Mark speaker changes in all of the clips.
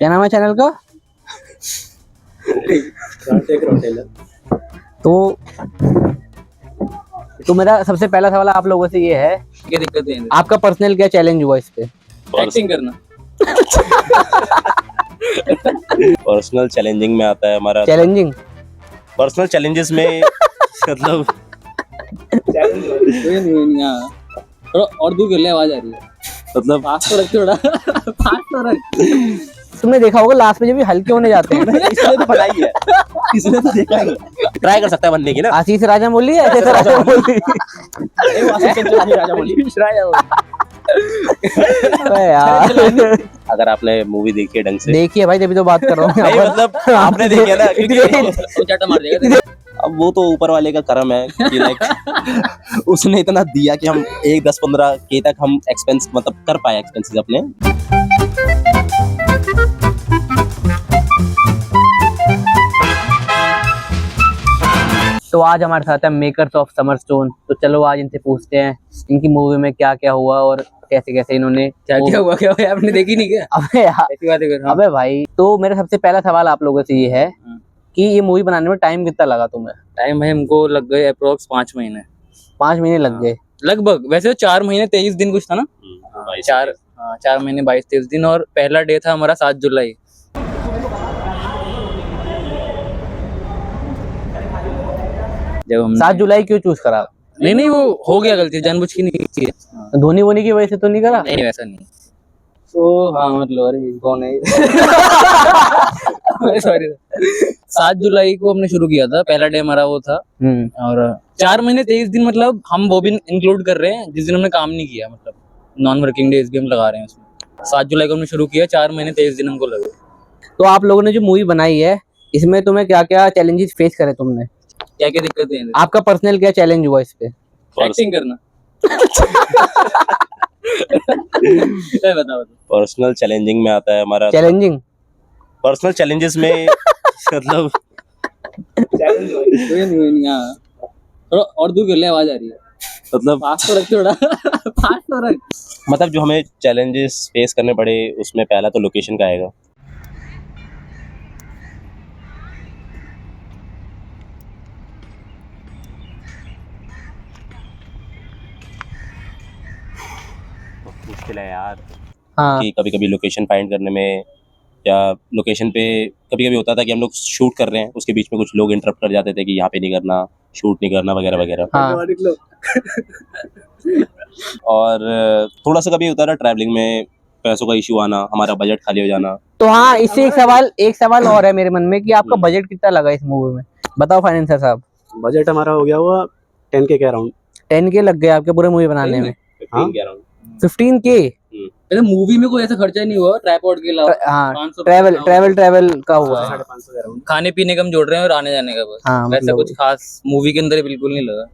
Speaker 1: क्या नाम है चैनल का? तो मेरा सबसे पहला सवाल आप लोगों से ये है,
Speaker 2: क्या दिक्कत है?
Speaker 1: आपका पर्सनल क्या चैलेंज हुआ इस पे?
Speaker 2: एक्टिंग करना।
Speaker 3: पर्सनल चैलेंजिंग में आता है हमारा
Speaker 1: चैलेंजिंग
Speaker 3: पर्सनल चैलेंजेस में मतलब
Speaker 2: थोड़ा और दूर कर ले, आवाज आ रही है।
Speaker 3: मतलब
Speaker 2: पास तो रख थोड़ा। पास तो रख।
Speaker 1: तुमने देखा होगा लास्ट में जब ये हल्के होने जाते हैं
Speaker 3: इसने तो बनाई है, इसने तो देखा ही ट्राई कर सकता है बनने की ना।
Speaker 1: आशीष राजा बोली है, ऐसे राजा बोली
Speaker 3: राजा बोली
Speaker 1: अबे यार
Speaker 3: अगर आपने मूवी देखी है ढंग से
Speaker 1: देखिए भाई, तभी तो बात कर रहा हूँ
Speaker 3: नहीं मतलब आपने देखी है ना, क्योंकि
Speaker 2: वो चाटा मार देगा।
Speaker 3: अब वो तो ऊपर वाले का करम है कि लाइक उसने इतना दिया कि हम 10-15 के तक हम एक्सपेंस मतलब कर पाए एक्सपेंसेस अपने।
Speaker 1: तो आज हमारे साथ है मेकर्स ऑफ समर स्टोन। तो चलो आज इनसे पूछते हैं इनकी मूवी में क्या क्या हुआ और कैसे कैसे इन्होंने
Speaker 2: क्या हुआ आपने देखी नहीं क्या?
Speaker 1: अबे यार,
Speaker 2: ऐसी बातें कर रहा हूं।
Speaker 1: अबे भाई, तो मेरा सबसे पहला सवाल आप लोगों से ये है कि ये मूवी बनाने में टाइम कितना लगा तुम्हें?
Speaker 2: टाइम भाई हमको लग गए अप्रोक्स 5 महीने।
Speaker 1: 5 महीने लग गए
Speaker 2: लगभग। वैसे तो 4 महीने 23 दिन कुछ था ना। 4 महीने 22-23 दिन। और पहला डे था हमारा 7 जुलाई। जब हम
Speaker 1: 7 जुलाई क्यों चूज करा?
Speaker 2: नहीं वो हो गया, गलती जानबूझ की नहीं की है।
Speaker 1: धोनी वोनी की वजह से तो नहीं करा?
Speaker 2: नहीं वैसा नहीं। तो हाँ मतलब अरे कौन है? सॉरी। 7 जुलाई को हमने शुरू किया था, पहला डे हमारा वो था। और 4 महीने 23 दिन मतलब हम वो भी इंक्लूड कर रहे हैं जिस दिन हमने काम नहीं किया, मतलब नॉन वर्किंग डेज भी हम लगा रहे हैं उसमें। 7 जुलाई को हमने शुरू किया, 4 महीने 23 दिन हमको लगे।
Speaker 1: तो आप लोगों ने जो मूवी बनाई है इसमें तुम्हें क्या क्या चैलेंजेस फेस करे तुमने?
Speaker 2: क्या क्या दिक्कतें हैं?
Speaker 1: आपका पर्सनल क्या चैलेंज हुआ इस पे?
Speaker 2: एक्टिंग करना। बताओ।
Speaker 3: पर्सनल चैलेंजिंग में आता है हमारा
Speaker 1: चैलेंजिंग
Speaker 3: पर्सनल चैलेंजेस में मतलब
Speaker 2: थोड़ा और दूर कर ले, आवाज आ रही है।
Speaker 3: मतलब
Speaker 2: पास तो रख थोड़ा। पास तो रख।
Speaker 3: मतलब जो हमें चैलेंजेस फेस करने पड़े उसमें पहला तो लोकेशन का आएगा। मुश्किल है यार
Speaker 1: हाँ
Speaker 3: कि कभी कभी लोकेशन फाइंड करने में, या लोकेशन पे कभी कभी होता था कि हम लोग शूट कर रहे हैं, उसके बीच में कुछ लोग इंटरप्ट कर जाते थे कि यहाँ पे नहीं करना, शूट नहीं करना वगैरह वगैरह।
Speaker 1: हाँ
Speaker 3: और थोड़ा सा कभी होता था ट्रैवलिंग में पैसों का इशू आना, हमारा बजट खाली हो जाना।
Speaker 1: तो हाँ, इससे एक सवाल और है मेरे मन में कि आपका बजट कितना लगा इस मूवी में? बताओ फाइनेंसर साहब।
Speaker 4: बजट हमारा हो गया हुआ 10K के अराउंड।
Speaker 1: 10K लग गए आपके पूरे मूवी बनाने में? 15K?
Speaker 2: मूवी में कोई ऐसा खर्चा नहीं हुआ ट्राइपॉड के अलावा।
Speaker 1: हाँ, ट्रैवल का हुआ है।
Speaker 4: 550 के अराउंड।
Speaker 2: खाने पीने का हम जोड़ रहे हैं और आने जाने का बस।
Speaker 1: हाँ,
Speaker 2: वैसा
Speaker 1: मतलब
Speaker 2: कुछ खास मूवी के अंदर बिल्कुल नहीं लगा।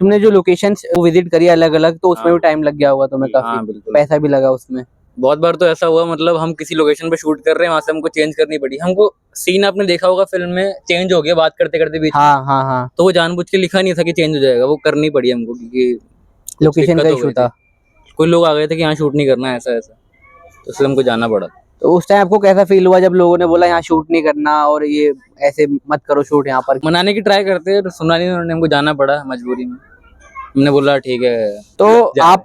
Speaker 1: तुमने जो लोकेशंस विजिट करी अलग अलग, तो उसमें भी टाइम लग गया होगा तुम्हें
Speaker 2: हाँ,
Speaker 1: काफी,
Speaker 2: बिल्कुल।
Speaker 1: पैसा भी लगा उसमें।
Speaker 2: बहुत बार तो ऐसा हुआ, मतलब हम किसी लोकेशन पे शूट कर रहे हैं, वहां से हमको चेंज करनी पड़ी। हमको सीन आपने देखा होगा फिल्म में, चेंज हो गया बात करते करते बीच में।
Speaker 1: हाँ हाँ हाँ,
Speaker 2: तो वो जानबूझ के लिखा नहीं था कि चेंज हो जाएगा, वो करनी पड़ी हमको क्योंकि
Speaker 1: लोकेशन का
Speaker 2: दिक्कत हो
Speaker 1: इशू
Speaker 2: गई
Speaker 1: था।
Speaker 2: कोई लोग आ गए थे कि यहाँ शूट नहीं करना है, ऐसा ऐसा, तो इसलिए हमको जाना पड़ा।
Speaker 1: तो उस टाइम आपको कैसा फील हुआ जब लोगों ने बोला यहाँ शूट नहीं करना और ये ऐसे मत करो शूट यहाँ पर?
Speaker 2: मनाने की ट्राई करते हैं तो सुना नहीं उन्होंने, हमको जाना पड़ा मजबूरी में। हमने बोला ठीक है।
Speaker 1: तो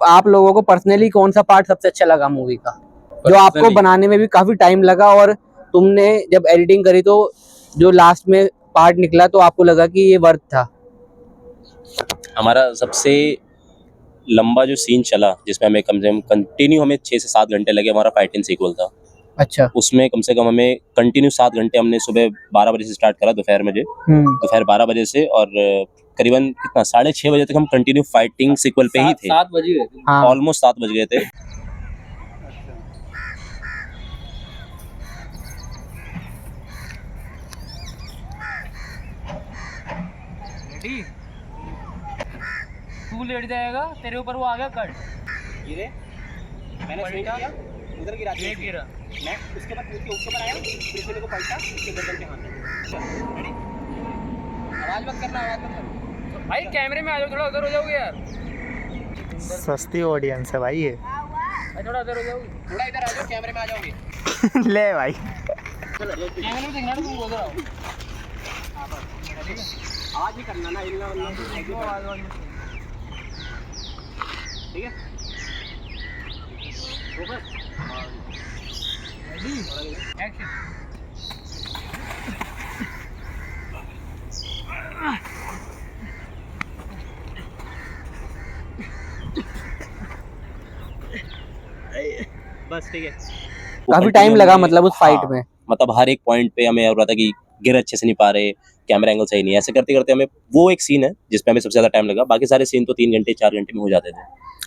Speaker 1: आप लोगों को पर्सनली कौन सा पार्ट सबसे अच्छा लगा मूवी का, जो आपको बनाने में भी काफी टाइम लगा, और तुमने जब एडिटिंग करी तो जो लास्ट में पार्ट निकला तो आपको लगा कि ये वर्थ था?
Speaker 3: हमारा सबसे लंबा जो सीन चला जिसमें हमें कम से कम कंटिन्यू हमें 6 से 7 घंटे लगे, हमारा फाइटिंग सीक्वल था।
Speaker 1: अच्छा।
Speaker 3: उसमें कम से कम हमें कंटिन्यू 7 घंटे, हमने सुबह 12 बजे से स्टार्ट करा दोपहर में, दोपहर 12 बजे से, और करीबन कितना 6:30 बजे तक हम कंटिन्यू फाइटिंग सीक्वल पे ही थे।
Speaker 2: 7 बज गए थे।
Speaker 1: हाँ।
Speaker 3: ऑलमोस्ट 7 बज गए थे।
Speaker 2: तू लेट जाएगा, तेरे ऊपर वो आ गया कट।
Speaker 3: गिरे, मैंने स्विंग किया, उधर गिरा दिया,
Speaker 2: गिरा।
Speaker 3: मैं उसके बाद उसके ऊपर आया, फिर उसने को पलटा, उसके गर्दन पे हाथ लगा। रेडी?
Speaker 2: आवाज मत करना, आवाज मत करना भाई, कैमरे में आ जाओ, थोड़ा उधर हो जाओगे यार।
Speaker 4: सस्ती ऑडियंस है भाई ये।
Speaker 2: थोड़ा उधर हो जाओगे,
Speaker 3: थोड़ा इधर आ जाओ, कैमरे में आ जाओगे।
Speaker 4: ले भाई।
Speaker 3: आज ही करना ना, हिलना वलना ठीक है। बस ठीक है।
Speaker 1: काफी टाइम लगा मतलब उस फाइट में।
Speaker 3: मतलब हर एक पॉइंट पे हमें हो रहा था कि गिर अच्छे से नहीं पा रहे, कैमरा एंगल सही नहीं है, ऐसे करते करते हमें वो एक सीन है जिसपे हमें सबसे ज्यादा टाइम लगा। बाकी सारे सीन तो 3 घंटे 4 घंटे में हो जाते थे।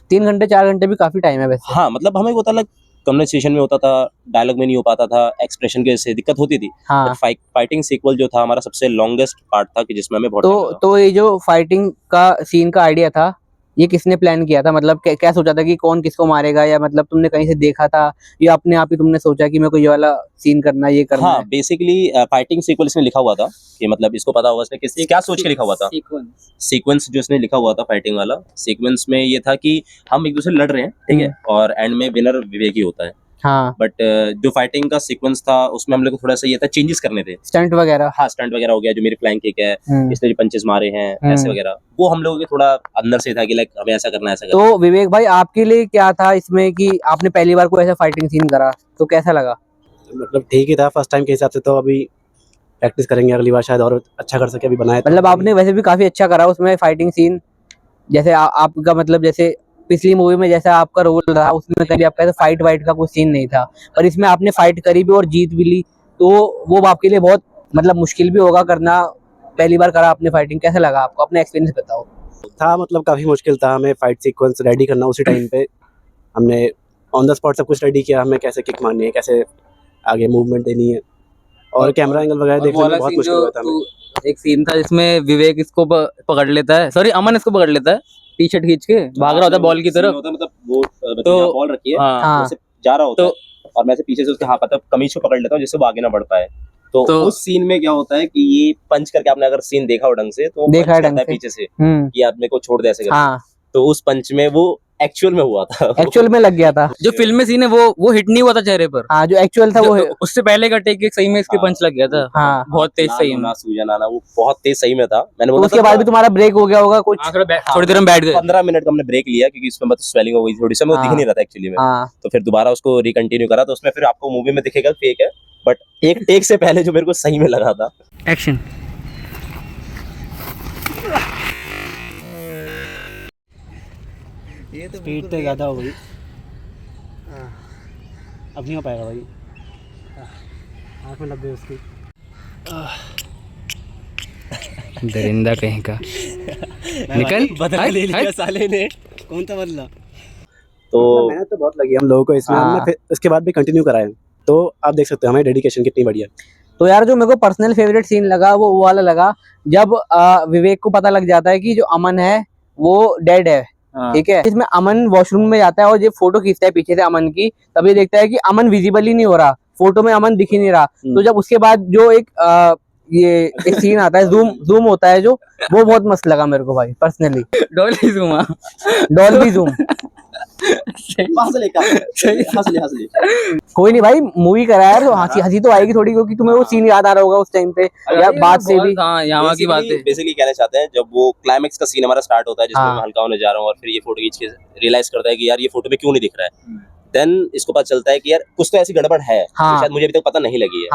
Speaker 1: 3 घंटे 4 घंटे भी काफी टाइम है वैसे।
Speaker 3: हाँ मतलब हमें होता था कन्वर्सेशन में होता था, डायलॉग में नहीं हो पाता था, एक्सप्रेशन की वजह से दिक्कत होती थी।
Speaker 1: हाँ।
Speaker 3: फाइटिंग सीक्वल जो था हमारा सबसे लॉन्गेस्ट पार्ट था कि जिसमें हमें बहुत time लगा।
Speaker 1: तो ये जो फाइटिंग का सीन का आइडिया था, ये किसने प्लान किया था? मतलब क्या सोचा था कि कौन किसको मारेगा, या मतलब तुमने कहीं से देखा था, या अपने आप ही तुमने सोचा कि मेरे को ये वाला सीन करना है, ये करना
Speaker 3: हाँ
Speaker 1: है?
Speaker 3: बेसिकली फाइटिंग सीक्वल इसने लिखा हुआ था कि मतलब इसको पता होगा इसने किस क्या सोच के लिखा हुआ था। सीक्वेंस जो इसने लिखा हुआ था फाइटिंग वाला सीक्वेंस में ये था कि हम एक दूसरे लड़ रहे हैं, ठीक है, और एंड में विनर विवेक ही होता है।
Speaker 1: हाँ।
Speaker 3: बट जो फाइटिंग का सीक्वेंस था उसमें हम लोग को थोड़ा सा ये था चेंजेस करने थे,
Speaker 1: स्टंट वगैरह।
Speaker 3: हाँ स्टंट वगैरह हो गया, जो मेरी फ्लैंक किक है, इसने जो पंचेस मारे हैं ऐसे वगैरह, वो हम लोगों के थोड़ा अंदर से था कि लाइक हमें ऐसा करना है, ऐसा करना है।
Speaker 1: तो विवेक भाई आपके लिए क्या था इसमें कि आपने पहली बार कोई ऐसा फाइटिंग सीन करा, तो कैसा लगा?
Speaker 4: मतलब ठीक ही था फर्स्ट टाइम के हिसाब से, तो अभी प्रैक्टिस करेंगे, अगली बार शायद और अच्छा कर सके। अभी बनाया
Speaker 1: मतलब आपने वैसे भी काफी अच्छा करा उसमें फाइटिंग सीन। जैसे आपका मतलब जैसे पिछली मूवी में जैसा आपका रोल रहा, उसमें कभी आपका ऐसा फाइट वाइट का कुछ सीन नहीं था, पर इसमें आपने फाइट करी भी और जीत भी ली, तो वो आपके लिए बहुत मतलब मुश्किल भी होगा करना। पहली बार करा आपने फाइटिंग, कैसा लगा आपको? अपने एक्सपीरियंस बताओ।
Speaker 4: था, मतलब काफ़ी मुश्किल था हमें फाइट सीक्वेंस रेडी करना उसी टाइम पे। हमने ऑन द स्पॉट सब कुछ रेडी किया, हमें कैसे किक मारनी है, कैसे आगे मूवमेंट देनी है, और कैमरा एंगल वगैरह देखने में बहुत मुश्किल हुआ था हमें।
Speaker 2: एक सीन था जिसमें विवेक इसको पकड़ लेता है, सॉरी अमन इसको पकड़ लेता है, टी शर्ट खींच के भाग रहा होता है बॉल की तरफ,
Speaker 3: मतलब वो
Speaker 2: तो
Speaker 3: बॉल रखी है,
Speaker 1: हाँ।
Speaker 3: वैसे जा रहा होता है और मैं से पीछे से उसके हाथ मतलब कमीज को पकड़ लेता हूँ जिससे वो आगे ना बढ़ पाए। तो उस सीन में क्या होता है कि ये पंच करके, आपने अगर सीन देखा हो ढंग से तो
Speaker 1: देखा है
Speaker 3: पंच
Speaker 1: ढंग
Speaker 3: करता है
Speaker 1: से।
Speaker 3: पीछे से कि आप मेरे को छोड़ दे ऐसे करके।
Speaker 1: हाँ।
Speaker 3: तो उस पंच में वो एक्चुअल में हुआ था,
Speaker 1: एक्चुअल में लग गया था।
Speaker 2: जो फिल्म में सीन है वो हिट नहीं हुआ था चेहरे पर।
Speaker 1: हाँ, जो एक्चुअल था वो
Speaker 2: उससे पहले का टेक एक सही में इसके पंच लग गया था।
Speaker 1: हाँ।
Speaker 2: बहुत तेज सही में।
Speaker 3: सूजन आना वो बहुत तेज सही में था। मैंने
Speaker 1: तो
Speaker 3: बोला
Speaker 1: उसके बाद भी तुम्हारा ब्रेक हो गया होगा कुछ?
Speaker 2: थोड़ी देर में बैठ गए,
Speaker 3: 15 मिनट का हमने ब्रेक लिया क्योंकि उसमें मतलब स्वेलिंग हो गई थोड़ी सी, वो दिख नहीं रहा था एक्चुअली में। तो फिर दोबारा उसको रिकंटिन्यू करा, तो उसमें फिर आपको मूवी में दिखेगा फेक है, बट एक टेक से पहले जो मेरे को सही में लगा था।
Speaker 1: एक्शन।
Speaker 4: ये तो स्पीड तो ज़्यादा हो गई, अब नहीं हो पाएगा भाई, आँख में लग गई उसकी।
Speaker 2: दरिंदा कहीं का निकल
Speaker 4: बदला ले लिया साले ने। कौन सा बदला?
Speaker 3: तो
Speaker 4: मेहनत तो बहुत लगी हम लोगों को इसमें, हमने फिर उसके बाद भी कंटिन्यू कराया, तो आप देख सकते हो हमारी डेडिकेशन कितनी बढ़िया।
Speaker 1: तो यार जो मेरे को पर्सनल फेवरेट सीन लगा वो वाला लगा जब विवेक को पता लग जाता है कि जो अमन है वो डेड है। ठीक है, इसमें अमन वॉशरूम में जाता है और ये फोटो खींचता है पीछे से अमन की, तब ये देखता है कि अमन विजिबल ही नहीं हो रहा, फोटो में अमन दिख ही नहीं रहा। तो जब उसके बाद जो एक सीन आता है, जूम होता है, जो वो बहुत मस्त लगा मेरे को भाई personally.
Speaker 2: Dolby zoom,
Speaker 1: Dolby zoom. कोई नहीं भाई, मूवी करा है तो हंसी तो आएगी थोड़ी, क्योंकि तुम्हें वो सीन याद आ रहा होगा उस टाइम पे या बात से भी।
Speaker 2: यहाँ की बात है।
Speaker 3: बेसिकली कहना चाहते हैं, जब वो क्लाइमेक्स का सीन हमारा स्टार्ट होता है जिसमें मैं हल्का होने जा रहा हूँ और फिर ये फोटो खींच के रियलाइज करता है कि यार ये फोटो में क्यों नहीं दिख रहा है, देन इसको पता चलता है कि यार कुछ तो ऐसी गड़बड़ है जो शायद मुझे अभी तक पता नहीं लगी है।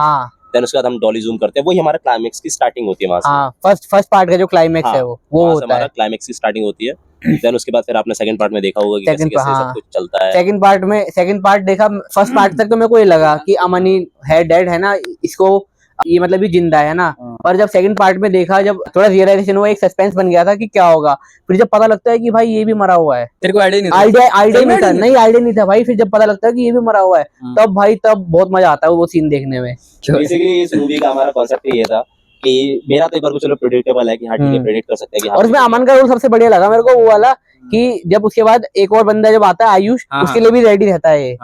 Speaker 3: देन उसके बाद हम डॉली जूम करते हैं, वही हमारा क्लाइमेक्स की स्टार्टिंग होती है वहां से।
Speaker 1: फर्स्ट पार्ट का जो क्लाइमेक्स है वो होता
Speaker 3: हमारा
Speaker 1: है,
Speaker 3: क्लाइमेक्स की स्टार्टिंग होती है। देन उसके बाद फिर आपने सेकंड पार्ट में देखा होगा कि कैसे कैसे सब कुछ चलता है।
Speaker 1: सेकंड पार्ट देखा, फर्स्ट पार्ट तक तो मेरे को ये लगा कि अमन ही है, डेड है ना, इसको ये मतलब ये जिंदा है ना। पर जब सेकंड पार्ट में देखा, जब थोड़ा रियलाइजेशन हुआ, एक सस्पेंस बन गया था कि क्या होगा, फिर जब पता लगता है कि भाई ये भी मरा हुआ है।
Speaker 2: तेरे को आइडिया नहीं था?
Speaker 1: आइडिया नहीं था भाई। फिर जब पता लगता है कि ये भी मरा हुआ है, तब बहुत मजा आता है वो सीन देखने में।
Speaker 3: बेसिकली इस मूवी का हमारा कॉन्सेप्ट ये था कि मेरा तो एक बार को चलो प्रेडिक्टेबल है कि हाँ ठीक है, प्रेडिक्ट कर सकते हैं कि हाँ।
Speaker 1: और उसमें अमन का रोल सबसे बढ़िया लगा मेरे को, वो वाला कि जब उसके बाद एक और बंदा जब आता है आयुष, उसके लिए भी रेडी रहता है ये।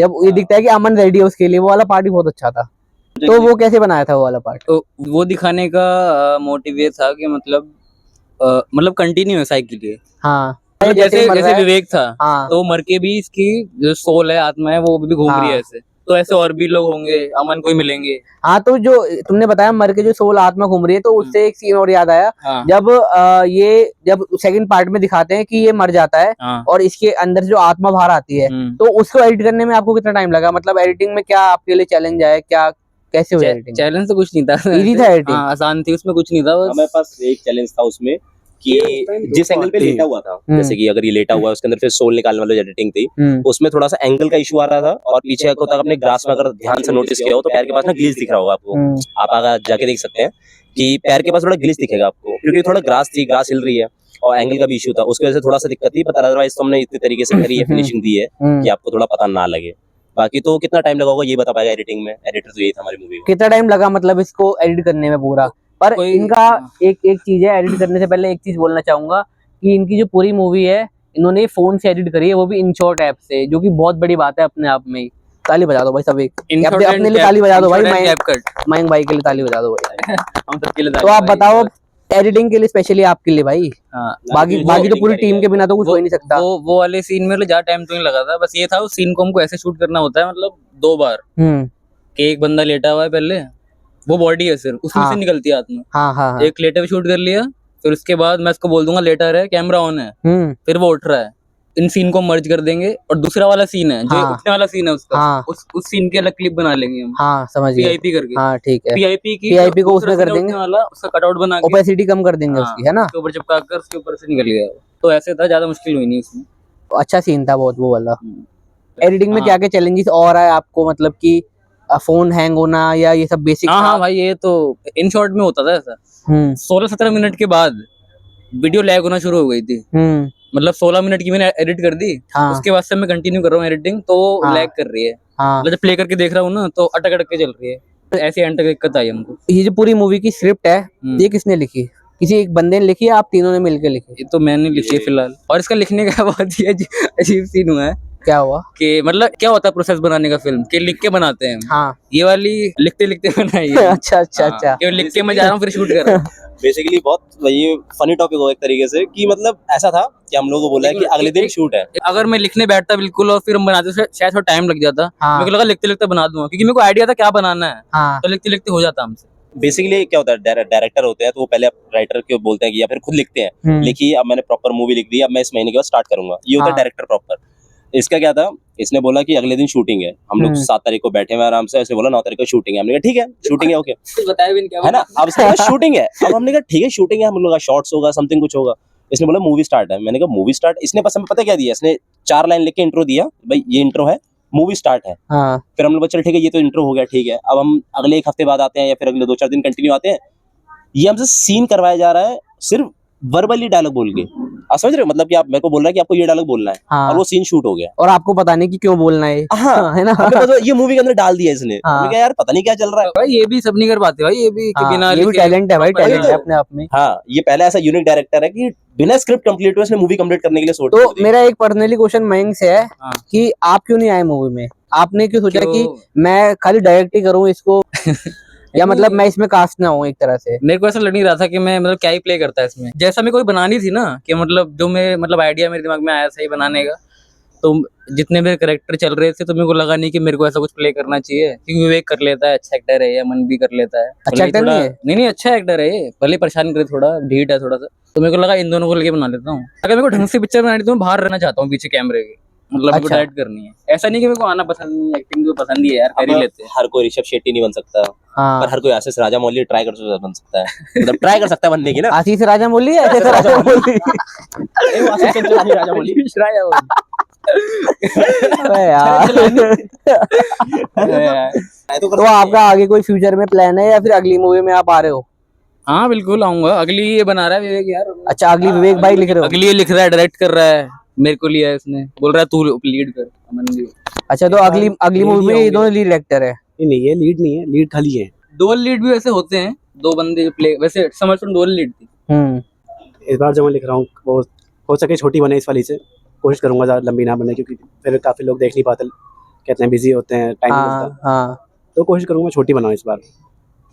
Speaker 1: जब ये दिखता है कि अमन रेडी है उसके लिए, वो वाला पार्ट भी बहुत अच्छा था। तो वो कैसे बनाया था वो वाला पार्ट?
Speaker 2: तो वो दिखाने का मोटिव ये था कि मतलब कंटिन्यू है साइकिल के। जैसे विवेक था, तो मर के भी इसकी जो सोल है, आत्मा है, वो भी घूम रही है ऐसे। तो ऐसे और भी लोग होंगे, अमन को ही मिलेंगे।
Speaker 1: हाँ, तो जो तुमने बताया मर के जो सोल आत्मा घूम रही है, तो उससे एक सीन और याद आया।
Speaker 2: हाँ
Speaker 1: जब सेकंड पार्ट में दिखाते हैं कि ये मर जाता है
Speaker 2: हाँ।
Speaker 1: और इसके अंदर जो आत्मा बाहर आती है, तो उसको एडिट करने में आपको कितना टाइम लगा? मतलब एडिटिंग में क्या आपके लिए चैलेंज आया, क्या कैसे हुई एडिटिंग?
Speaker 2: चैलेंज तो कुछ नहीं था,
Speaker 1: इजी था एडिटिंग?
Speaker 2: हाँ, आसान थी, उसमें कुछ नहीं था। बस
Speaker 3: हमारे पास एक चैलेंज था उसमें कि जिस एंगल पे लेटा हुआ था, जैसे कि अगर ये लेटा हुआ है उसके अंदर फिर सोल निकालने वाली एडिटिंग थी, उसमें थोड़ा सा एंगल का इशू आ रहा था। और पीछे को तक अपने ग्रास में अगर ध्यान से नोटिस किया हो तो पैर के पास ना ग्लिच दिख रहा होगा आपको। आप आगे जाके देख सकते हैं कि पैर के पास थोड़ा ग्लिच दिखेगा आपको, क्योंकि थोड़ा ग्रास हिल रही है और एंगल का भी इशू था, उसकी वजह से थोड़ा सा दिक्कत थी। पर अदरवाइज तो हमने इतने तरीके से करी है, फिनिशिंग दी है कि आपको थोड़ा पता ना लगे। बाकी तो कितना टाइम लगा होगा ये बता पाएगा एडिटिंग में, एडिटर तो यही था हमारी मूवी में।
Speaker 1: कितना टाइम लगा मतलब इसको एडिट करने में पूरा? पर इनका एक चीज है, एडिट करने से पहले एक चीज बोलना चाहूंगा कि इनकी जो पूरी मूवी है इन्होंने फोन से एडिट करी है, वो भी InShot ऐप से, जो कि बहुत बड़ी बात है अपने आप में ही। ताली बजा दो भाई सब, एक अपने लिए ताली बजा दो भाई, मयंक भाई के लिए ताली बजा दो भाई।
Speaker 2: हम सबके लिए।
Speaker 1: तो आप बताओ एडिटिंग के लिए स्पेशली आपके लिए भाई,
Speaker 2: हाँ,
Speaker 1: बाकी तो पूरी टीम के बिना तो कुछ हो ही नहीं सकता।
Speaker 2: वो वाले सीन में ज्यादा टाइम तो नहीं लगा था, बस ये था उस सीन को हमको ऐसे शूट करना होता है, मतलब 2 बार कि एक बंदा लेटा हुआ है, पहले वो बॉडी है सिर्फ, उसमें से निकलती है आत्मा। हाँ। एक लेटे हुए शूट कर लिया, फिर उसके बाद मैं उसको बोल दूंगा लेटा रहे, कैमरा ऑन है, फिर वो उठ रहा है, इन सीन को मर्ज कर देंगे। और दूसरा वाला सीन है जो उठने वाला सीन है उसका, उस सीन की अलग क्लिप बना लेंगे हम। हाँ, समझ गए। PIP करके। हाँ, ठीक है। PIP को उसमें कर देंगे वाला, उसका कटआउट बना के ओपेसिटी कम कर देंगे उसकी, है ना, उसके ऊपर चिपका कर उसके ऊपर से निकल गया। तो ऐसे था, ज्यादा मुश्किल हुई नहीं उसमें।
Speaker 1: अच्छा सीन था बहुत वो वाला। एडिटिंग में क्या क्या चैलेंजेस और आए आपको, मतलब कि फोन हैंग होना या ये सब बेसिक?
Speaker 2: हाँ भाई, ये तो InShot में होता था ऐसा। 16-17 मिनट के बाद वीडियो लैग होना शुरू हो गई थी। मतलब 16 मिनट की मैंने एडिट कर दी, उसके बाद से मैं कंटिन्यू कर रहा हूँ एडिटिंग, तो लैग कर रही है। मतलब जब प्ले करके देख रहा हूँ ना तो अटक के चल रही है, ऐसे एंड तक दिक्कत आई हमको।
Speaker 1: ये जो पूरी मूवी की स्क्रिप्ट है ये किसने लिखी? किसी एक बंदे ने लिखी है, आप तीनों ने मिलकर लिखी?
Speaker 2: ये तो मैंने लिखी है फिलहाल। और इसका लिखने का बहुत ही अजीब सीन हुआ है।
Speaker 1: क्या हुआ? कि
Speaker 2: मतलब क्या होता है प्रोसेस बनाने का फिल्म के, लिख के बनाते हैं।
Speaker 1: हाँ, ये
Speaker 2: वाली लिखते लिखते बनाई है।
Speaker 1: अच्छा।
Speaker 2: लिख के मैं जा रहा हूँ फिर शूट कर रहा हूँ।
Speaker 3: बेसिकली बहुत ये फनी टॉपिक हो एक तरीके से, कि मतलब ऐसा था कि हम लोगों को बोला है कि अगले दिन शूट है।
Speaker 2: अगर मैं लिखने बैठता बिल्कुल और फिर हम बनाते शायद थोड़ा टाइम लग जाता। मेरे को लगा लिखते लिखते बना दूंगा, क्योंकि मेरे को आइडिया था क्या बनाना है, तो लिखते लिखते हो जाता हमसे।
Speaker 3: बेसिकली क्या होता है, डायरेक्टर होते हैं तो वो पहले राइटर को बोलते हैं कि या फिर खुद लिखते हैं, लिखिए अब मैंने प्रॉपर मूवी लिख दी, अब मैं इस महीने के बाद स्टार्ट करूंगा। ये होता है डायरेक्टर प्रॉपर। इसका क्या था, इसने बोला कि अगले दिन शूटिंग है, हम लोग 7 तारीख को बैठे हुए आराम से, ऐसे बोला 9 तारीख को शूटिंग है। हमने कहा ठीक है शूटिंग है, ओके,
Speaker 2: बताया भी नहीं क्या
Speaker 3: है ना। अब शूटिंग है, अब हमने कहा ठीक है शूटिंग है, हम लोग का शॉर्ट्स होगा, समथिंग कुछ होगा। इसने बोला मूवी स्टार्ट है। मैंने कहा मूवी स्टार्ट, इसने बस हमें पता क्या दिया, इसने 4 लाइन लिख के इंट्रो दिया, भाई ये इंट्रो है, मूवी स्टार्ट है। फिर हम लोग चल ठीक है ये तो इंट्रो हो गया, ठीक है अब हम अगले 1 हफ्ते बाद आते हैं या फिर अगले 2-4 दिन कंटिन्यू आते हैं, ये हमसे सीन करवाया जा रहा है सिर्फ वर्बली डायलॉग बोल के। आप समझ रहे हो, मतलब कि आप मेरे को बोल रहा है कि आपको ये डायलॉग बोलना है, और वो सीन शूट हो गया और आपको पता नहीं कि क्यों बोलना है। हाँ, है ना, ये मूवी के अंदर डाल दिया इसने। मैंने कहा यार पता नहीं क्या चल रहा है
Speaker 2: भाई, ये भी सब नहीं कर पाते भाई, ये भी बिना
Speaker 1: ये भी टैलेंट है भाई, टैलेंट है अपने आप में।
Speaker 3: हाँ, ये पहला ऐसा यूनिक डायरेक्टर है कि बिना स्क्रिप्ट कंप्लीट हुए इसने मूवी कंप्लीट करने के लिए सोचा।
Speaker 1: तो मेरा एक पर्सनली क्वेश्चन मयंक से है कि आप क्यों नहीं आए मूवी में? आपने क्यों सोचा कि मैं खाली डायरेक्ट ही करूँ इसको, या मतलब मैं इसमें कास्ट ना हूँ एक तरह से?
Speaker 2: मेरे को ऐसा लग नहीं रहा था कि मैं मतलब क्या ही प्ले करता है इसमें, जैसा मैं कोई बनानी थी ना, कि मतलब जो मैं मतलब आइडिया मेरे दिमाग में आया सही बनाने का, तो जितने मेरे कैरेक्टर चल रहे थे तो मेरे को लगा नहीं कि मेरे को ऐसा कुछ प्ले करना चाहिए, क्योंकि विवेक कर लेता है, अच्छा एक्टर है, या मन भी कर लेता है।
Speaker 1: अच्छा एक्टर नहीं है?
Speaker 2: नहीं अच्छा एक्टर है ये, भले परेशान करे, थोड़ा ढीठ है थोड़ा सा, तो मेरे को लगा इन दोनों को लेके बना लेता हूँ। अगर मेरे को ढंग से पिक्चर बनानी तो मैं बाहर रहना चाहता हूँ पीछे कैमरे के, मतलब मेरे को डायरेक्ट करनी है। ऐसा नहीं कि मेरे को आना पसंद नहीं है, एक्टिंग तो पसंद ही है यार, कर ही लेते हैं।
Speaker 3: हर कोई ऋषभ शेट्टी नहीं बन सकता, पर हर कोई आशीष राजामौली ट्राई कर बन सकता है, मतलब ट्राई कर सकता है बनने की ना।
Speaker 1: आशीष राजामौली, ऐसे राजामौली तो आपका आगे कोई फ्यूचर में प्लान है या फिर अगली मूवी में आप आ रहे हो?
Speaker 2: हाँ बिल्कुल आऊंगा, अगली ये बना रहा है विवेक यार।
Speaker 1: अच्छा, अगली विवेक भाई लिख रहे हो?
Speaker 2: अगली ये लिख रहा है, डायरेक्ट कर रहा है, मेरे को लिया है इसने, बोल रहा है तू लीड कर, अमन भी।
Speaker 1: अच्छा, तो अगली मूवी में ये दोनों लीड एक्टर है?
Speaker 4: नहीं, ये लीड नहीं है, लीड खाली है।
Speaker 2: डुअल लीड भी वैसे होते हैं, 2 बंदे जो प्ले, वैसे समझ तुम डुअल लीड थी।
Speaker 4: इस बार जो मैं लिख रहा हूँ वो हो सके छोटी बने, इस वाली से कोशिश करूंगा ज़्यादा लंबी ना बने, क्योंकि फिर काफ़ी लोग देख नहीं पाते, कहते हैं बिजी होते हैं, टाइम नहीं मिलता। तो कोशिश करूंगा छोटी बनाऊं इस बार,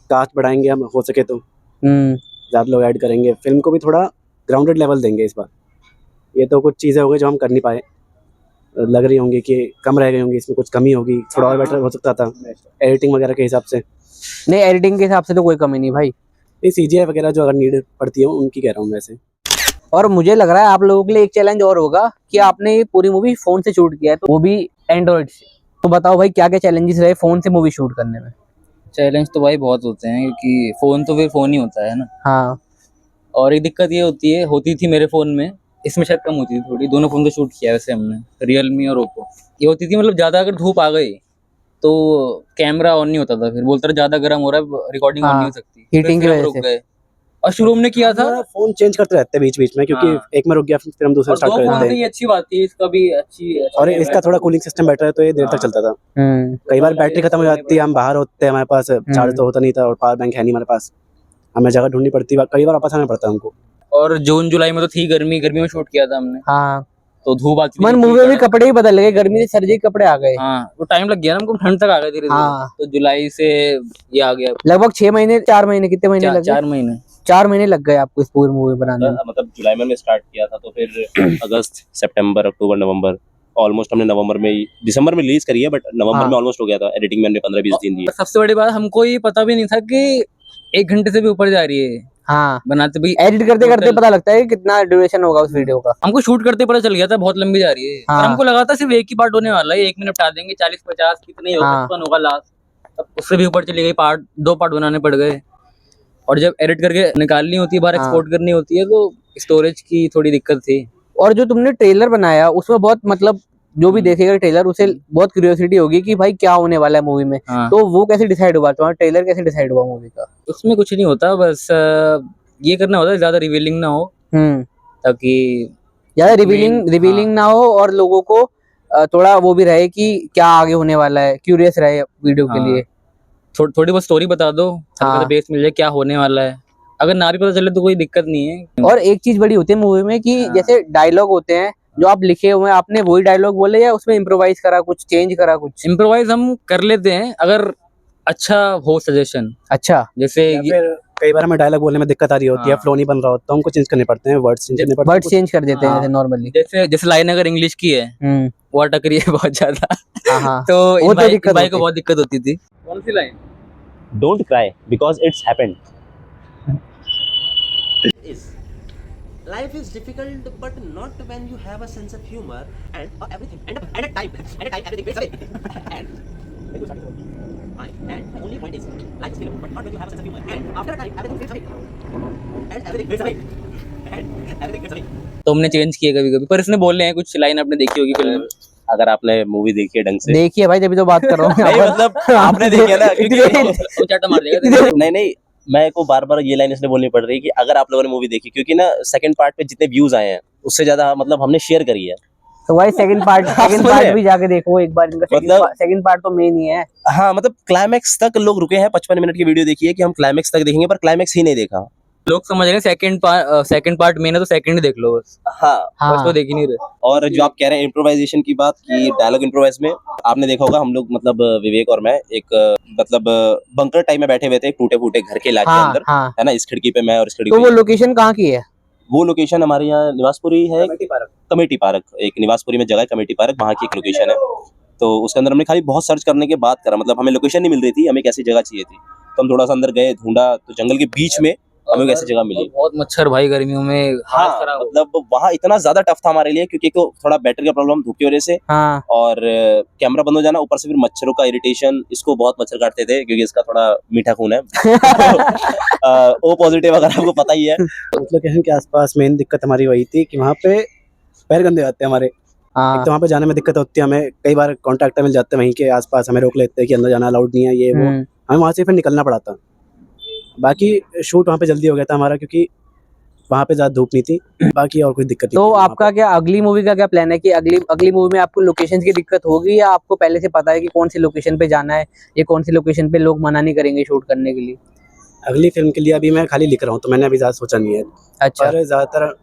Speaker 4: कास्ट बढ़ाएंगे हम हो सके तो, ज़्यादा लोग ऐड करेंगे, फिल्म को भी थोड़ा ग्राउंडेड लेवल देंगे इस बार। ये तो कुछ चीज़ें हो गई जो हम कर नहीं पाए, लग रही होंगी कि कम रह गई होंगी, इसमें कुछ कमी होगी, थोड़ा और बेटर हो सकता था एडिटिंग वगैरह के हिसाब से।
Speaker 1: नहीं, एडिटिंग के हिसाब से तो कोई कमी नहीं भाई।
Speaker 4: ये CGI वगैरह जो अगर नीड पड़ती है उनकी कह रहा हूँ वैसे।
Speaker 1: और मुझे लग रहा है आप लोगों के लिए एक चैलेंज और होगा कि आपने ये पूरी मूवी फोन से शूट किया है, तो वो भी एंड्रॉइड से। तो बताओ भाई क्या क्या चैलेंजेस रहे फोन से मूवी शूट करने में।
Speaker 2: चैलेंज तो भाई बहुत होते हैं, क्योंकि फोन तो फिर फोन ही होता है ना।
Speaker 1: हाँ
Speaker 2: और एक दिक्कत ये होती थी मेरे फोन में, इसमें शायद कम होती थी थोड़ी। दोनों फोन से शूट किया वैसे हमने, रियलमी और ओप्पो। ये होती थी मतलब ज्यादा अगर धूप आ गई तो कैमरा ऑन नहीं होता था, फिर बोलता था ज्यादा गर्म हो रहा है, रिकॉर्डिंग ऑन नहीं हो सकती,
Speaker 1: हीटिंग की
Speaker 2: फिर हम
Speaker 1: वजह
Speaker 2: रुक
Speaker 1: से।
Speaker 2: गए। और शुरू हमने किया था,
Speaker 4: फोन चेंज करते रहते हैं बीच बीच में, क्योंकि
Speaker 2: हाँ।
Speaker 4: एक में रुक गया फिर हम दूसरा
Speaker 2: और
Speaker 4: स्टार्ट
Speaker 2: दो
Speaker 4: कर
Speaker 2: फोन
Speaker 4: देते
Speaker 2: से
Speaker 4: हैं।
Speaker 2: ये अच्छी बात थी, इसका भी अच्छी
Speaker 4: और इसका थोड़ा कूलिंग सिस्टम बेटर है तो ये देर तक चलता था। कई बार बैटरी खत्म हो जाती है, हम बाहर होते हैं, हमारे पास चार्ज तो होता नहीं था और पावर बैंक है नहीं हमारे पास, हमें जगह ढूंढनी पड़ती है, कई बार वापस आना पड़ता है हमको।
Speaker 2: और जून जुलाई में तो थी गर्मी, गर्मी में शूट किया था हमने,
Speaker 1: हाँ
Speaker 2: तो धूप आती थी
Speaker 1: मन
Speaker 2: बिल्कुल
Speaker 1: मूवी में भी
Speaker 2: कड़क।
Speaker 1: कपड़े ही बदल गए, गर्मी से सर्दी के कपड़े आ गए।
Speaker 2: हाँ वो टाइम लग गया ना हमको, ठंड तक आ गया धीरे
Speaker 1: हाँ।
Speaker 2: धीरे। तो जुलाई से ये आ गया,
Speaker 1: लगभग 6 महीने 4 महीने, कितने महीने लग गए?
Speaker 2: 4 महीने।
Speaker 1: 4 महीने लग गए आपको इस पूरी मूवी बनाने में।
Speaker 3: मतलब जुलाई में हमने स्टार्ट किया था, तो फिर अगस्त, सितंबर, अक्टूबर, नवंबर, ऑलमोस्ट हमने नवंबर में दिसंबर में रिलीज करी है, बट नवंबर
Speaker 1: हाँ।
Speaker 3: में ऑलमोस्ट हो गया था। एडिटिंग में हमने 15-20 दिन दिए।
Speaker 2: सबसे बड़ी बात, हमको ये पता भी नहीं था कि 1 घंटे से भी ऊपर जा रही है
Speaker 1: हाँ,
Speaker 2: बनाते भी।
Speaker 1: एडिट करते करते पता लगता है कि कितना ड्यूरेशन होगा उस वीडियो का।
Speaker 2: हमको शूट करते पता चल गया था बहुत लंबी जा रही है।
Speaker 1: हाँ।
Speaker 2: पर हमको लगा था सिर्फ एक ही पार्ट होने वाला है, 1 मिनट बता देंगे, 40-50 कितने ही होगा,
Speaker 1: हाँ।
Speaker 2: 55 होगा लास्ट। अब उससे भी ऊपर चली गई, 2 पार्ट बनाने पड़ गए। और जब एडिट करके निकालनी होती है बाहर,
Speaker 1: हाँ।
Speaker 2: एक्सपोर्ट करनी होती है, तो स्टोरेज की थोड़ी दिक्कत थी।
Speaker 1: और जो तुमने ट्रेलर बनाया उसमें बहुत मतलब जो भी देखेगा ट्रेलर उसे बहुत क्यूरियोसिटी होगी कि भाई क्या होने वाला है मूवी में।
Speaker 2: हाँ।
Speaker 1: तो वो कैसे डिसाइड हुआ, तुम्हारा ट्रेलर कैसे डिसाइड हुआ मूवी का?
Speaker 2: उसमें कुछ नहीं होता, बस ये करना होता है ज्यादा रिवीलिंग ना हो, ताकि
Speaker 1: ज्यादा रिवीलिंग ना हो और लोगों को थोड़ा वो भी रहे कि क्या आगे होने वाला है, क्यूरियस रहे वीडियो के लिए।
Speaker 2: थोड़ी बहुत स्टोरी बता दो, हल्का सा बेस मिल जाए क्या होने वाला है। अगर ना भी पता चले तो कोई दिक्कत नहीं है।
Speaker 1: और एक चीज बड़ी होती है मूवी में कि जैसे डायलॉग होते हैं जो आप लिखे हुए हैं, आपने वही डायलॉग बोले या उसमें इम्प्रोवाइज करा, कुछ चेंज करा? कुछ
Speaker 2: इम्प्रोवाइज हम कर लेते हैं अगर अच्छा हो सजेशन।
Speaker 1: अच्छा,
Speaker 2: जैसे
Speaker 4: फिर कई बार हमें डायलॉग बोलने में दिक्कत आ रही होती है,
Speaker 2: हाँ।
Speaker 4: फ्लो नहीं बन रहा होता, हमको चेंज करने पड़ते हैं, वर्ड्स चेंज करने पड़ते हैं,
Speaker 1: वर्ड चेंज कर देते हैं
Speaker 2: हाँ।
Speaker 1: जैसे नॉर्मली।
Speaker 2: जैसे लाइन अगर इंग्लिश की है, वो अटक रही है बहुत ज्यादा,
Speaker 1: हाँ।
Speaker 2: तो
Speaker 1: वो तो दिक्कत
Speaker 2: भाई
Speaker 1: होती
Speaker 2: को
Speaker 1: है।
Speaker 2: बहुत दिक्कत होती थी। कौन सी line?
Speaker 3: Don't cry because it's happened.
Speaker 5: Life is difficult, but not when you have a sense of humor and everything. And at time everything fades away. And the only point is, life is difficult, but not when you have a sense of humor. And after a time, everything fades away. And everything fades away. And everything fades away.
Speaker 2: तो हमने change किए कभी कभी, पर इसने बोलने हैं कुछ लाइन आपने देखी होगी फिल्म में।
Speaker 3: अगर आपने मूवी देखी है ढंग से,
Speaker 1: देखिए भाई, जब तो बात कर रहा हूँ।
Speaker 3: नहीं मतलब आपने देखी है ना, क्योंकि
Speaker 2: वो चाटा मार देगा।
Speaker 3: नहीं मैं को बार बार ये लाइन इसलिए बोलनी पड़ रही है कि अगर आप लोगों ने मूवी देखी, क्योंकि ना सेकंड पार्ट पे जितने व्यूज आए हैं उससे ज्यादा मतलब हमने शेयर करी है।
Speaker 1: तो भाई सेकंड पार्ट भी जाके देखो एक बार, इनका
Speaker 3: मतलब
Speaker 1: सेकंड पार्ट तो मेन ही है।
Speaker 3: हाँ मतलब क्लाइमैक्स तक लोग रुके हैं, 55 मिनट की वीडियो देखी है कि हम क्लाइमैक्स तक देखेंगे, पर क्लाइमैक्स ही नहीं देखा।
Speaker 2: लोग समझ रहे हैं सेकंड पार्ट मेन है तो सेकंड ही देख लो बस।
Speaker 3: हाँ
Speaker 2: बस तो देख ही नहीं रहे।
Speaker 3: और जो आप कह रहे हैं इम्प्रोवाइजेशन की बात की, डायलॉग इम्प्रोवाइज में आपने देखा होगा, हम लोग मतलब विवेक और मैं एक मतलब बंकर टाइप में बैठे हुए थे, टूटे फूटे घर के इलाके के अंदर,
Speaker 1: हाँ।
Speaker 3: है ना, इस खिड़की पे मैं और इस खिड़की
Speaker 1: तो
Speaker 3: पे
Speaker 1: वो लोकेशन कहाँ की है?
Speaker 3: वो लोकेशन हमारे यहाँ निवासपुरी है, कमेटी पार्क, एक निवासपुरी में जगह है कमेटी पार्क, वहाँ की एक लोकेशन है। तो उसके अंदर हमने खाली बहुत सर्च करने के बाद करा, मतलब हमें लोकेशन नहीं मिल रही थी, हमें एक ऐसी जगह चाहिए थी, तो हम थोड़ा सा अंदर गए, ढूंढा, तो जंगल के बीच में हमें ऐसी जगह मिली।
Speaker 2: बहुत मच्छर भाई गर्मियों में,
Speaker 3: हाँ मतलब वहाँ इतना ज्यादा टफ था हमारे लिए, क्योंकि तो थोड़ा बैटरी का प्रॉब्लम धूप की वजह से,
Speaker 1: हाँ।
Speaker 3: और कैमरा बंद हो जाना, ऊपर से फिर मच्छरों का इरिटेशन, इसको बहुत मच्छर काटते थे क्योंकि इसका थोड़ा मीठा खून है। ओ पॉजिटिव अगर आपको पता ही है।
Speaker 4: उस लोकेशन के आसपास मेन दिक्कत हमारी वही थी कि वहाँ पे पैर गंदे आते हैं हमारे। एक तो वहाँ पे जाने में दिक्कत होती है, हमें कई बार कॉन्ट्रैक्टर मिल जाते हैं वहीं के आसपास, हमें रोक लेते हैं कि अंदर जाना अलाउड नहीं है, ये वो, हमें वहाँ से फिर निकलना पड़ा था। बाकी शूट वहाँ पे जल्दी हो गया था हमारा, क्योंकि वहाँ पे ज्यादा धूप नहीं थी, बाकी और कोई दिक्कत नहीं
Speaker 1: तो
Speaker 4: थी
Speaker 1: आपका क्या अगली मूवी का क्या प्लान है कि अगली मूवी में आपको लोकेशन की दिक्कत होगी, या आपको पहले से पता है कि कौन सी लोकेशन पे जाना है, या कौन सी लोकेशन पे लोग मना नहीं करेंगे शूट करने के लिए?
Speaker 4: अगली फिल्म के लिए अभी मैं खाली लिख रहा हूँ, तो मैंने अभी ज्यादा सोचा नहीं है।
Speaker 1: अच्छा।
Speaker 4: पर ज्यादातर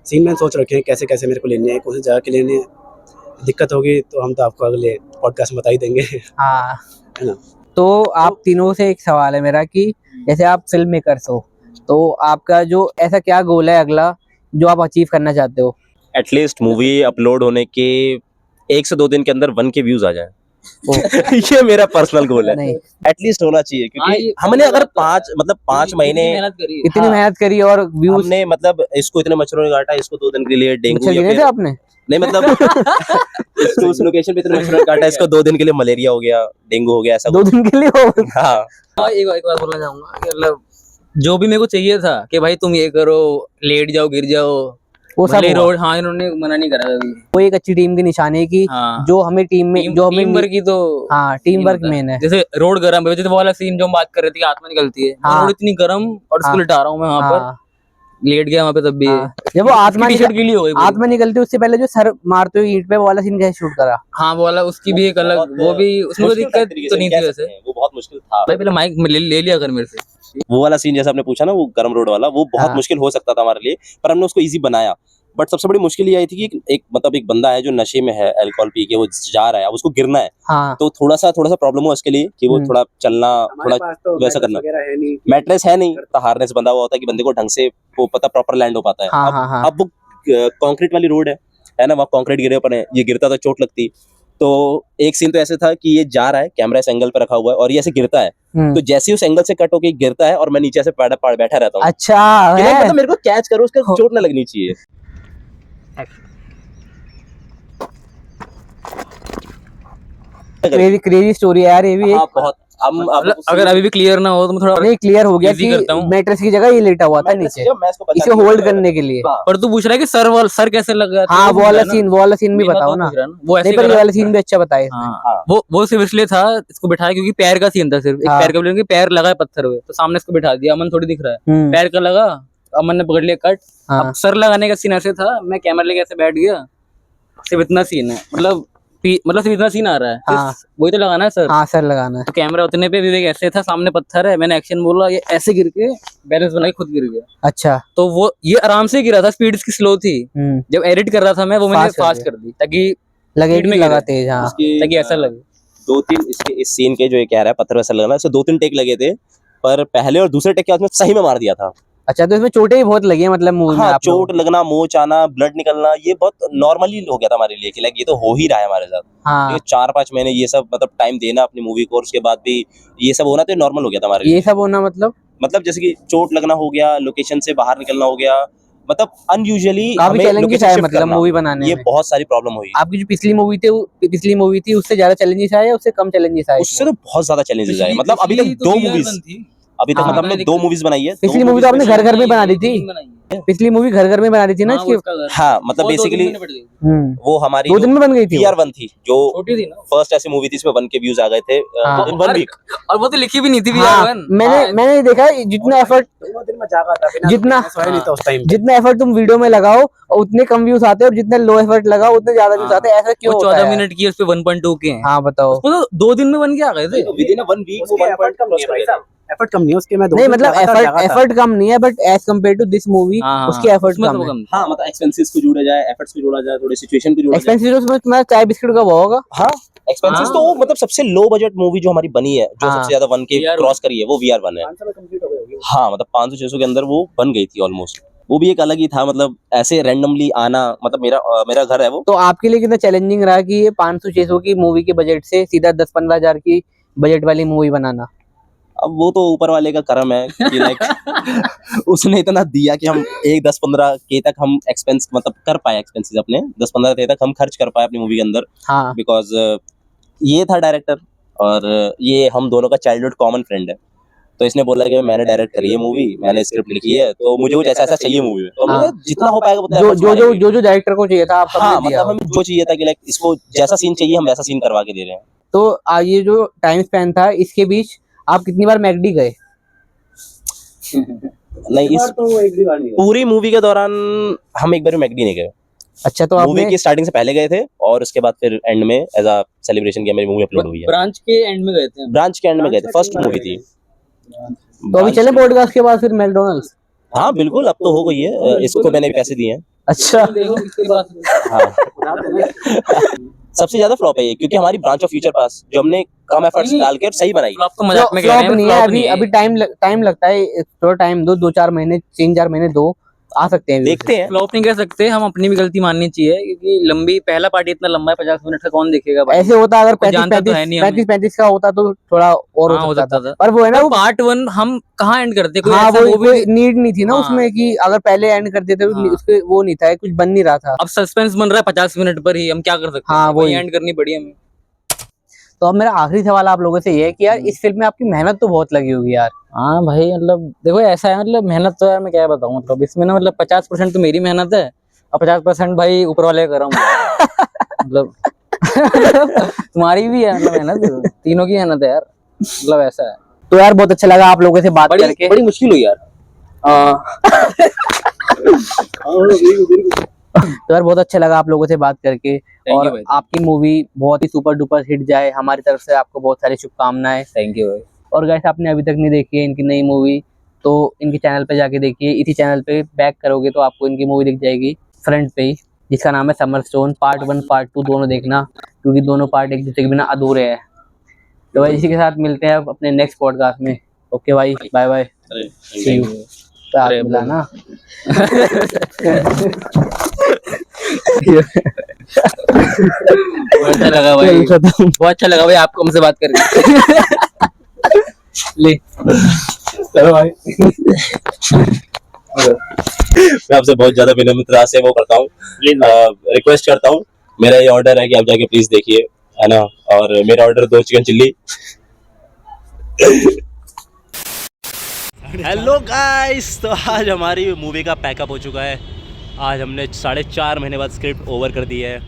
Speaker 4: सीन मैंने सोच रखे हैं कैसे कैसे मेरे को लेने हैं, कौन सी जगह के लेने हैं। दिक्कत होगी तो हम तो आपको अगले पॉडकास्ट में बता ही देंगे।
Speaker 1: हाँ,
Speaker 4: है ना।
Speaker 1: तो आप तीनों से एक सवाल है मेरा कि जैसे आप फिल्म मेकर्स हो, तो आपका जो ऐसा क्या गोल है अगला जो आप अचीव करना चाहते हो?
Speaker 3: एटलीस्ट मूवी अपलोड होने के 1 से 2 दिन के अंदर 1 के व्यूज आ जाए। ये मेरा पर्सनल गोल है,
Speaker 1: नहीं
Speaker 3: एटलीस्ट होना चाहिए,
Speaker 2: हाँ,
Speaker 3: क्योंकि
Speaker 2: ये
Speaker 3: हमने अगर 5 महीने
Speaker 2: मेहनत करी।
Speaker 1: इतनी
Speaker 3: हाँ।
Speaker 1: मेहनत करी और व्यूज
Speaker 3: हमने मतलब इसको इतने मच्छरों ने काटा, इसको 2 दिन के लिए डेंगू
Speaker 1: मच्छर
Speaker 3: या
Speaker 1: गिरे थे
Speaker 3: फिर
Speaker 1: आपने?
Speaker 3: नहीं मतलब इसको उस लोकेशन पे इतने मच्छरों ने काटा, इसको 2 दिन के लिए मलेरिया हो गया, डेंगू हो गया, ऐसा
Speaker 1: 2 दिन के लिए हो?
Speaker 3: हाँ
Speaker 2: और एक बात बोलना चाहूंगा कि मतलब जो भी मेरे को चाहिए था कि भाई तुम ये करो, लेट जाओ, गिर जाओ,
Speaker 1: वो सब
Speaker 2: भले
Speaker 1: हुआ।
Speaker 2: रोड, हाँ इन्होंने मना नहीं करा कभी।
Speaker 1: वो एक अच्छी टीम की निशानी है कि
Speaker 2: हाँ।
Speaker 1: जो हमें टीम में जो हमें
Speaker 2: टीम वर्क की तो
Speaker 1: हाँ टीम
Speaker 2: ये
Speaker 1: वर्क
Speaker 2: होता है।
Speaker 1: मेन है।
Speaker 2: जैसे रोड गर्म है, जैसे वो वाला सीन जो हम बात कर रहे थे कि आत्मा निकलती है,
Speaker 1: हाँ।
Speaker 2: रोड इतनी गर्म और उसको
Speaker 1: हाँ।
Speaker 2: लिटा रहा हूँ मैं वहाँ पर,
Speaker 1: हाँ,
Speaker 2: लेट गया वहाँ पे तब भी।
Speaker 1: हाँ। जब वो आत्मा
Speaker 2: टी शर्ट गीली हो गई पूरी।
Speaker 1: आत्मा निकलती उससे पहले जो सर मारते हुए ईंट पे वो वाला सीन कैसे शूट करा?
Speaker 2: हाँ वो वाला, उसकी भी एक अलग,
Speaker 3: बहुत
Speaker 2: वो भी उसमें कोई
Speaker 3: मुश्किल
Speaker 2: दिक्कत
Speaker 3: तरीके
Speaker 2: तो
Speaker 3: से
Speaker 2: नहीं
Speaker 3: कह
Speaker 2: थी
Speaker 3: सकते
Speaker 2: वैसे।
Speaker 3: हैं, वो बहुत मुश्किल था।
Speaker 2: भाई पहले माइक ले लिया कर मेरे से।
Speaker 3: वो वाला सीन जैसा आपने पूछा ना, वो गरम रोड वाला, वो बहुत
Speaker 1: हाँ।
Speaker 3: मुश्किल हो सकता था हमारे लिए, पर हमने उसको इजी बनाया। बट सबसे बड़ी मुश्किल ये आई थी कि एक बंदा है जो नशे में है, अल्कोहल पी के वो जा रहा है, अब उसको गिरना है,
Speaker 1: हाँ
Speaker 3: तो थोड़ा सा प्रॉब्लम हुआ उसके लिए कि वो थोड़ा चलना, थोड़ा
Speaker 4: तो
Speaker 3: वैसा करना, मैट्रेस है नहीं, तो हारने से बंधा हुआ होता है कि बंदे को ढंग से वो पता प्रॉपर लैंड हो पाता है।
Speaker 1: हाँ, हाँ, हाँ।
Speaker 3: अब वो कंक्रीट वाली रोड है ना, वहाँ कंक्रीट गिरे ऊपर है, ये गिरता तो चोट लगती। तो एक सीन तो ऐसे था कि ये जा रहा है, कैमरा इस एंगल पे रखा हुआ है और ये ऐसे गिरता है, तो जैसे ही उस एंगल से कट होके गिरता है और मैं नीचे से बैठा रहता हूँ,
Speaker 1: अच्छा
Speaker 3: कि
Speaker 1: है।
Speaker 3: मतलब मेरे को कैच करो, उसका चोट ना लगनी चाहिए।
Speaker 1: क्रेजी स्टोरी है यार ये भी
Speaker 3: हाँ
Speaker 1: एक।
Speaker 3: बहुत।
Speaker 2: मतलब अगर अभी भी क्लियर ना हो तो मैं थोड़ा
Speaker 1: नहीं क्लियर हो गया
Speaker 2: easy करता
Speaker 1: कि
Speaker 2: हूँ।
Speaker 1: मैट्रेस की जगह ये लेटा हुआ था नीचे, इसे होल्ड करने के लिए।
Speaker 2: पर तू पूछ रहा है कि सर कैसे लग गया?
Speaker 1: हाँ वो वाला सीन भी बताओ ना।
Speaker 2: वो ऐसे
Speaker 1: नहीं पर ये
Speaker 2: करा।
Speaker 1: वाला सीन भी अच्छा बताया इसने।
Speaker 2: हाँ वो सिर्फ इसलिए था, इसको बिठाया क्योंकि पैर का सीन था, सिर्फ एक
Speaker 1: हाँ।
Speaker 2: पैर का, कि पैर लगा है पत्थर पे, तो सामने इसको बिठा दिया, अमन थोड़ी दिख रहा है,
Speaker 1: हम्म,
Speaker 2: पैर का लगा, अमन ने पकड़ लिया कट।
Speaker 1: हाँ।
Speaker 2: अब सर लगाने का सीन ऐसे था, मैं कैमरा लेके ऐसे बैठ गया, सिर्फ इतना सीन है, मतलब सिर्फ इतना सीन आ रहा है,
Speaker 1: हाँ।
Speaker 2: वही तो लगाना है सर।
Speaker 1: हाँ सर लगाना है।
Speaker 2: तो कैमरा उतने पे विवेक ऐसे था, सामने पत्थर है, मैंने एक्शन बोला, ये ऐसे गिर के बैलेंस बना के खुद गिर गया।
Speaker 1: अच्छा।
Speaker 2: तो वो ये आराम से गिरा था, स्पीड इसकी स्लो थी, जब एडिट कर रहा था मैं वो मैंने
Speaker 1: Fast कर
Speaker 2: फास्ट
Speaker 1: दिया।
Speaker 2: कर दी ताकि
Speaker 1: लगे
Speaker 2: Speed
Speaker 1: कि
Speaker 2: में
Speaker 1: लगा
Speaker 2: गिरे।
Speaker 1: तेज। हाँ
Speaker 2: ताकि ऐसा लगे।
Speaker 3: 2-3 इसके इस सीन के जो ये कह रहा है पत्थर वैसा लगना, इससे 2-3 टेक लगे थे, पर पहले और दूसरे टेक के बाद में सही में मार दिया था।
Speaker 1: अच्छा, तो इसमें चोटें भी बहुत लगी है मतलब मूवी में
Speaker 3: हाँ,
Speaker 1: आप लोगों
Speaker 3: चोट लगना, मोच आना, ब्लड निकलना, ये बहुत नॉर्मली हो गया था हमारे लिए कि लाइक ये तो हो ही रहा है हमारे साथ।
Speaker 1: को? हाँ
Speaker 3: ये 4-5 महीने ये सब मतलब टाइम देना अपनी मूवी को, और उसके बाद भी ये सब होना तो नॉर्मल हो गया था हमारे लिए।
Speaker 1: ये सब होना मतलब
Speaker 3: जैसे कि चोट लगना हो गया, लोकेशन से बाहर निकलना हो गया, मतलब अनयूजुअली
Speaker 1: काफी चैलेंजेस आए मतलब मूवी बनाने
Speaker 3: ये
Speaker 1: में।
Speaker 3: बहुत सारी प्रॉब्लम हुई।
Speaker 1: आपकी जो पिछली मूवी थी उससे ज्यादा चैलेंजेस आए या उससे कम चैलेंजेस आए?
Speaker 3: उससे तो बहुत ज्यादा चैलेंजेस आए, मतलब अभी तक 2 मूवीज, अभी तक
Speaker 1: हाँ।
Speaker 3: मतलब हमने 2 मूवीज बनाई है।
Speaker 1: पिछली मूवी तो आपने घर घर में बना दी थी, पिछली मूवी घर में बना दी थी ना इसकी।
Speaker 3: हाँ मतलब बेसिकली वो हमारी
Speaker 1: 2 दिन में बन गई थी वो।
Speaker 3: PR1 थी, जो
Speaker 2: छोटी थी ना,
Speaker 3: फर्स्ट ऐसी मूवी थी इसमें 1 के व्यूज आ गए थे
Speaker 1: हाँ।
Speaker 3: इन 1 वीक।
Speaker 2: और वो तो लिखी भी नहीं थी
Speaker 1: हाँ,
Speaker 2: VR1।
Speaker 1: मैंने देखा जितना एफर्ट
Speaker 4: दिन में जागा था,
Speaker 1: जितना
Speaker 4: सोया नहीं था उस टाइम।
Speaker 1: जितना एफर्ट तुम वीडियो में लगाओ और उतने कम व्यूज आते हैं, और जितना लो एफर्ट लगाओ उतने ज्यादा व्यूज आते हैं, ऐसा क्यों
Speaker 2: वो
Speaker 1: होता
Speaker 2: 14
Speaker 1: है?
Speaker 2: मिनट की, उस पे 1.2 के हैं।
Speaker 1: हाँ बताओ।
Speaker 2: उसको तो 2 दिन में बन के आ गए थे।
Speaker 3: विद इन 1 वीक वो 1 पॉइंट कम नहीं है।
Speaker 4: एफर्ट कम नहीं है उसके, मैं 2
Speaker 1: नहीं
Speaker 4: दिन
Speaker 1: मतलब
Speaker 4: लगातार जागा था।
Speaker 1: एफर्ट कम नहीं है, but as compare to this movie उसकी एफर्ट
Speaker 2: उसमें
Speaker 1: कम
Speaker 2: तो
Speaker 1: है।
Speaker 2: कम
Speaker 3: हाँ मतलब एक्सपेंसेस को जोड़ा जाए, एफर्ट्स को जोड़ा जाए, थोड़ी सिचुएशन को जोड़ा जाए।
Speaker 1: एक्सपेंसिव उसमें तुम्हारा चाय बिस्किट का वो होगा।
Speaker 3: हाँ एक्सपेंसेस
Speaker 2: हाँ।
Speaker 3: तो मतलब सबसे लो बजट मूवी जो हमारी बनी है, जो
Speaker 1: हाँ।
Speaker 3: सबसे ज्यादा 1 के
Speaker 2: VR1
Speaker 3: क्रॉस करी है, वो VR1 है।
Speaker 4: 500 में कंप्लीट हो गई।
Speaker 3: हाँ मतलब 500-600 के अंदर वो बन गई थी ऑलमोस्ट। वो भी एक अलग ही था, मतलब ऐसे रैंडमली आना, मतलब मेरा घर है वो।
Speaker 1: तो आपके लिए कितना चैलेंजिंग रहा कि ये 500-600 की मूवी के बजट से सीधा 10-15 हजार की बजट वाली मूवी बनाना?
Speaker 3: अब वो तो ऊपर वाले का करम है कि लाइक उसने इतना दिया कि हम 10-15 के तक हम एक्सपेंस मतलब कर पाए, एक्सपेंसेस अपने 10-15 के तक हम खर्च कर पाए अपनी मूवी के अंदर,
Speaker 1: हाँ
Speaker 3: बिकॉज ये था डायरेक्टर और ये हम दोनों का चाइल्डहुड कॉमन फ्रेंड है, तो इसने बोला कि मैंने डायरेक्ट करी है मूवी, मैंने स्क्रिप्ट लिखी है, तो मुझे कुछ ऐसा चाहिए मूवी में, तो हमने
Speaker 1: हाँ।
Speaker 3: कहा, जितना हो पाएगा उतना
Speaker 1: जो
Speaker 3: efforts
Speaker 1: जो जो
Speaker 3: मारेंगे।
Speaker 1: जो जो डायरेक्टर को चाहिए था आप सबने
Speaker 3: हाँ
Speaker 1: दिया।
Speaker 3: मतलब हमें जो चाहिए था कि लाइक इसको जैसा सीन चाहिए हम वैसा सीन करवा के दे रहे हैं।
Speaker 1: तो ये जो टाइम स्पेन था इसके बीच आप कितनी बार मैकडी गए?
Speaker 3: नहीं इस
Speaker 4: तो एक भी बार नहीं गया।
Speaker 3: पूरी मूवी के दौरान हम एक बार भी मैकडी नहीं गए।
Speaker 1: अच्छा तो
Speaker 3: मूवी
Speaker 1: आपने
Speaker 3: की स्टार्टिंग से पहले गए थे और उसके बाद फिर एंड में एज अ सेलिब्रेशन की मेरी मूवी अपलोड हुई है।
Speaker 2: ब्रांच के एंड में गए थे।
Speaker 3: ब्रांच के एंड में गए थे, फर्स्ट मूवी थी।
Speaker 1: तो अभी चले पॉडकास्ट के बाद फिर मैकडोनल्ड्स?
Speaker 3: हाँ बिल्कुल, अब तो हो गई है, इसको मैंने भी पैसे दिए हैं।
Speaker 1: अच्छा
Speaker 2: देखो किसके पास है।
Speaker 3: हाँ सबसे ज्यादा फ्लॉप है ये, क्योंकि हमारी ब्रांच ऑफ फ्यूचर पास जो हमने कम एफर्ट्स डाल के सही बनाई।
Speaker 2: फ्लॉप तो मजाक में कह रहे
Speaker 1: फ्लॉप
Speaker 2: हैं,
Speaker 1: नहीं है,
Speaker 2: फ्लॉप
Speaker 1: अभी
Speaker 2: नहीं है।
Speaker 1: अभी टाइम लगता है, थोड़ा टाइम दो, 2-4 महीने 3-4 महीने दो, आ सकते हैं
Speaker 3: देखते हैं।
Speaker 2: फ्लॉप नहीं कह सकते, हम अपनी भी गलती माननी चाहिए क्योंकि लंबी पहला पार्ट इतना लंबा है, 50 मिनट का कौन देखेगा भाई?
Speaker 1: ऐसे होता अगर
Speaker 2: कोई जानता तो है नहीं हमें।
Speaker 1: 35 का होता तो थोड़ा और
Speaker 2: हाँ,
Speaker 1: हो सकता था, पर वो है ना, वो
Speaker 2: पार्ट 1 हम कहाँ एंड करते, कोई
Speaker 1: हाँ
Speaker 2: ऐसा
Speaker 1: वो
Speaker 2: वो भी
Speaker 1: कोई नीड नहीं थी ना
Speaker 2: हाँ।
Speaker 1: उसमें कि अगर पहले एंड कर देते तो
Speaker 2: हाँ।
Speaker 1: उसके वो नहीं था, कुछ बन नहीं रहा था।
Speaker 2: अब सस्पेंस बन रहा है 50 मिनट पर ही, हम क्या कर सकते
Speaker 1: हाँ,
Speaker 2: हैं, वही
Speaker 1: वही।
Speaker 2: एंड करनी पड़ी हमें।
Speaker 1: तो अब मेरा आखिरी सवाल आप लोगों से ये है कि यार इस फिल्म में आपकी मेहनत तो बहुत लगी होगी यार।
Speaker 2: हाँ भाई, मतलब देखो ऐसा है, मतलब मेहनत तो यार मैं क्या बताऊँ, मतलब इसमें ना मतलब 50% तो मेरी मेहनत है और 50% भाई ऊपर वाले का करम है। मतलब तुम्हारी भी है, मतलब मेहनत तीनों की मेहनत है यार, मतलब ऐसा है।
Speaker 1: तो यार बहुत अच्छा लगा आप लोगों से बात करके।
Speaker 2: बड़ी मुश्किल हुई यार।
Speaker 1: तो यार बहुत अच्छा लगा आप लोगों से बात करके,
Speaker 2: you
Speaker 1: और
Speaker 2: भाई।
Speaker 1: आपकी मूवी बहुत ही सुपर डुपर हिट जाए, हमारी तरफ से आपको बहुत सारी शुभकामनाएं।
Speaker 2: थैंक यू भाई।
Speaker 1: और गाइस, आपने अभी तक नहीं देखी है इनकी नई मूवी तो इनके चैनल पे जाके देखिए। इसी चैनल पे बैक करोगे तो आपको इनकी मूवी दिख जाएगी फ्रंट पे ही, जिसका नाम है समर स्टोन। पार्ट 1 पार्ट 2 दोनों देखना, क्योंकि दोनों पार्ट एक दूसरे के बिना अधूरे हैं। तो भाई इसी के साथ मिलते हैं अब अपने नेक्स्ट पॉडकास्ट में। ओके भाई, बाय बाय, सी यू।
Speaker 2: अरे
Speaker 1: मिला ना।
Speaker 2: बहुत अच्छा लगा भाई, बहुत अच्छा लगा भाई आपको हमसे बात करके।
Speaker 1: ले चलो भाई।
Speaker 3: मैं आपसे बहुत ज्यादा विनम्रता से वो करता हूँ, रिक्वेस्ट करता हूँ, मेरा ये ऑर्डर है कि आप जाके प्लीज देखिए, है ना। और मेरा order 2 chicken chilli. Hello guys, तो आज हमारी मूवी का पैकअप हो चुका है। आज हमने 4.5 महीने बाद स्क्रिप्ट ओवर कर दी है